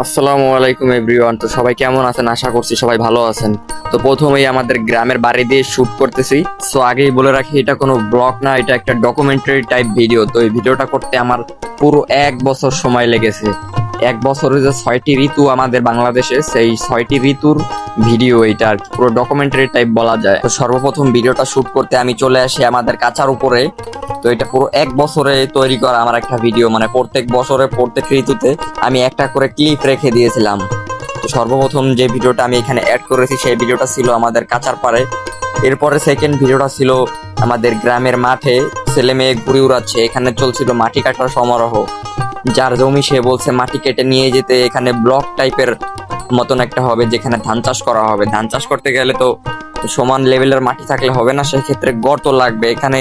আসসালামু আলাইকুম এভরিওয়ান। তো সবাই কেমন আছেন? আশা করছি সবাই ভালো আছেন। তো প্রথমেই আমাদের গ্রামের বাড়ি দিয়ে শুট করতেছি। সো আগেই বলে রাখি, এটা কোনো ব্লগ না, এটা একটা ডকুমেন্টারি টাইপ ভিডিও। তো এই ভিডিওটা করতে আমার পুরো 1 বছর সময় লেগেছে। 1 বছরে যে 6টি ঋতু আমাদের বাংলাদেশে, সেই 6টি ঋতুর ভিডিও এইটা আর কি, পুরো ডকুমেন্টারি টাইপ বলা যায়। তো সর্বপ্রথম ভিডিওটা শুট করতে আমি চলে আসি আমাদের কাঁচার উপরে। তো এটা পুরো 1 বছরে তৈরি করা আমার একটা ভিডিও, মানে প্রত্যেক বছরে প্রত্যেক ঋতুতে আমি একটা করে ক্লিপ রেখে দিয়েছিলাম। তো সর্বপ্রথম যে ভিডিওটা আমি এখানে অ্যাড করেছি সেই ভিডিওটা ছিল আমাদের কাঁচার পাড়ে। এরপরে সেকেন্ড ভিডিওটা ছিল আমাদের গ্রামের মাঠে, ছেলে মেয়ে ঘুরে উড়াচ্ছে। এখানে চলছিল মাটি কাটার সমারোহ। যার জমি সে বলছে মাটি কেটে নিয়ে যেতে এখানে ব্লক টাইপের মতন একটা হবে, যেখানে ধান চাষ করা হবে। ধান চাষ করতে গেলে তো সমান লেভেলের মাটি থাকলে হবে না, সেক্ষেত্রে গর্ত লাগবে। এখানে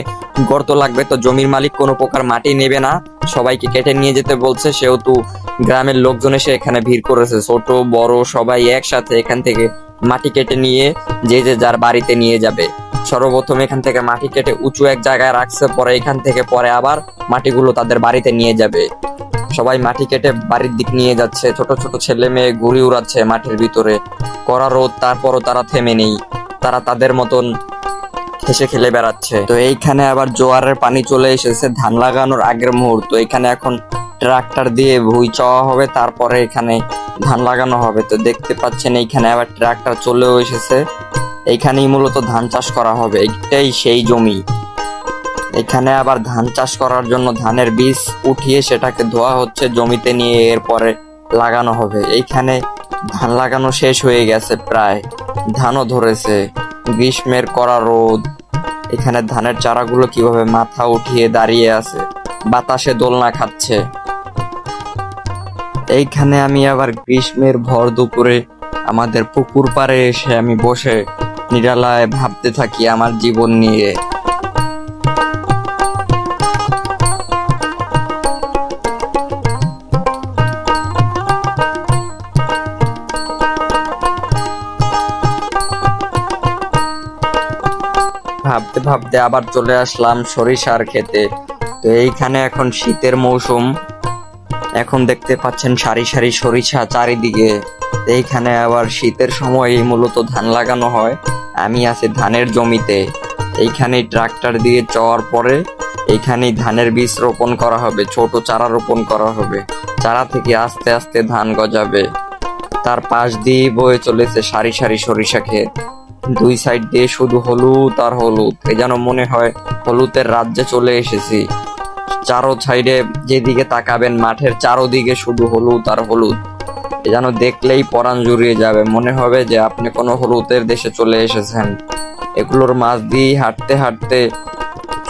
গর্ত লাগবে, তো জমির মালিক কোনো প্রকার মাটি নেবে না, সবাইকে কেটে নিয়ে যেতে বলছে। সেহেতু গ্রামের লোকজন এসে এখানে ভিড় করেছে, ছোট বড় সবাই একসাথে এখান থেকে মাটি কেটে নিয়ে যে যে যার বাড়িতে নিয়ে যাবে। সর্বপ্রথম এখান থেকে মাটি কেটে উঁচু এক জায়গায় রাখছে, পরে এখান থেকে পরে আবার মাটিগুলো তাদের বাড়িতে নিয়ে যাবে। সবাই মাটি কেটে বাড়ির দিক নিয়ে যাচ্ছে, ছোট ছোট ছেলে মেয়ে ঘুরে উড়াচ্ছে মাটির ভিতরে। কড়া রোদ, তারপরও তারা থেমে নেই, তারা তাদের মতন হেসে খেলে বেড়াচ্ছে। তো এইখানে আবার জোয়ারের পানি চলে এসেছে ধান লাগানোর আগের মুহূর্ত। এখানে এখন ট্রাক্টর দিয়ে ভুঁই চাওয়া হবে, তারপরে এখানে ধান লাগানো হবে। তো দেখতে পাচ্ছেন এইখানে আবার ট্রাক্টর চলেও এসেছে। এইখানেই মূলত ধান চাষ করা হবে, এইটাই সেই জমি। এখানে আবার ধান চাষ করার জন্য ধানের বীজ উঠিয়ে সেটাকে ধোয়া হচ্ছে, জমিতে নিয়ে এরপরে লাগানো হবে। এইখানে ধান লাগানো শেষ হয়ে গেছে প্রায়, ধানও ধরেছে। গ্রীষ্মের কড়া রোদ, এখানে ধানের চারাগুলো কিভাবে মাথা উঠিয়ে দাঁড়িয়ে আছে, বাতাসে দোলনা খাচ্ছে। এইখানে আমি আবার গ্রীষ্মের ভর দুপুরে আমাদের পুকুর পাড়ে এসে আমি বসে নিরালায় ভাবতে থাকি আমার জীবন নিয়ে। ভাবতে ভাবতে আবার চলে আসলাম সরিষার ক্ষেতে। তো এইখানে এখন শীতের মৌসুম, এখন দেখতে পাচ্ছেন সারি সারি সরিষা চারিদিকে। এইখানে আবার শীতের সময় মূলত ধান লাগানো হয়। আমি আছি ধানের জমিতে। এইখানে ট্রাক্টর দিয়ে চাওয়ার পরে এইখানেই ধানের বীজ রোপণ করা হবে, ছোট চারা রোপণ করা হবে। চারা থেকে আস্তে আস্তে ধান গজাবে। তার পাশ দিয়ে বয়ে চলেছে সারি সারি সরিষা ক্ষেত। দুই সাইড দিয়ে শুধু হলুদ আর হলুদ, এ যেন মনে হয় হলুদের রাজ্যে চলে এসেছি। চারো সাইডে যেদিকে তাকাবেন মাঠের চারোদিকে শুধু হলুদ আর হলুদ, এ যেন দেখলেই পরাণ জুড়িয়ে যাবে, মনে হবে যে আপনি কোনো হলুদের দেশে চলে এসেছেন। এগুলোর মাঝ দিয়ে হাঁটতে হাঁটতে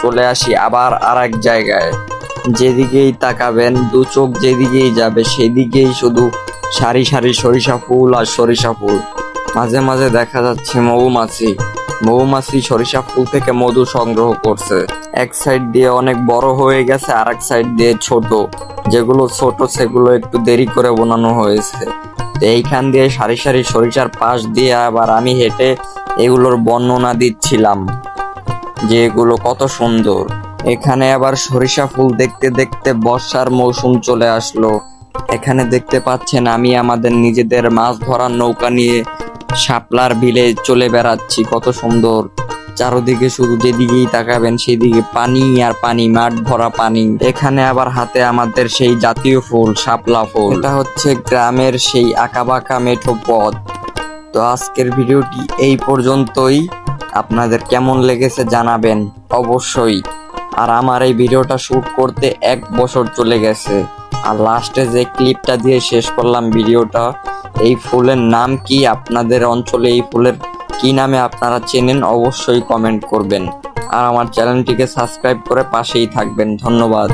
চলে আসি আবার আর এক জায়গায়। যেদিকেই তাকাবেন, দু চোখ যেদিকেই যাবে সেদিকেই শুধু সারি সারি সরিষা ফুল আর সরিষা ফুল। মাঝে মাঝে দেখা যাচ্ছে মৌমাছি, মৌমাছি সরিষা ফুল থেকে মধু সংগ্রহ করছে। এক সাইড দিয়ে অনেক বড় হয়ে গেছে, আর এক সাইড দিয়ে ছোট। যেগুলো ছোট সেগুলো একটু দেরি করে বানানো হয়েছে। এইখান দিয়ে সারি সারি সরিষার পাশ দিয়ে আবার আমি হেঁটে এগুলোর বর্ণনা দিচ্ছিলাম যে এগুলো কত সুন্দর। এখানে আবার সরিষা ফুল দেখতে দেখতে বর্ষার মৌসুম চলে আসলো। এখানে দেখতে পাচ্ছেন আমি আমাদের নিজেদের মাছ ধরার নৌকা নিয়ে শাপলার বিলে চলে বেড়াচ্ছি, কত সুন্দর। চারদিকে শুধু যেদিকেই তাকাবেন সেদিকে পানি আর পানি, মাঠ ভরা পানি। এখানে আবার হাতে আমাদের সেই জাতীয় ফুল শাপলা ফুল। এটা হচ্ছে গ্রামের সেই আঁকাবাঁকা মেঠো পথ। তো আজকের ভিডিওটি এই পর্যন্তই। আপনাদের কেমন লেগেছে জানাবেন অবশ্যই। আর আমার এই ভিডিওটা শুট করতে 1 বছর চলে গেছে। আর লাস্টে যে ক্লিপটা দিয়ে শেষ করলাম ভিডিওটা, এই ফুলের নাম কি? আপনাদের অঞ্চলে এই ফুলের কি নামে আপনারা চেনেন অবশ্যই কমেন্ট করবেন। আর আমার চ্যানেলটিকে সাবস্ক্রাইব করে পাশেই থাকবেন। ধন্যবাদ।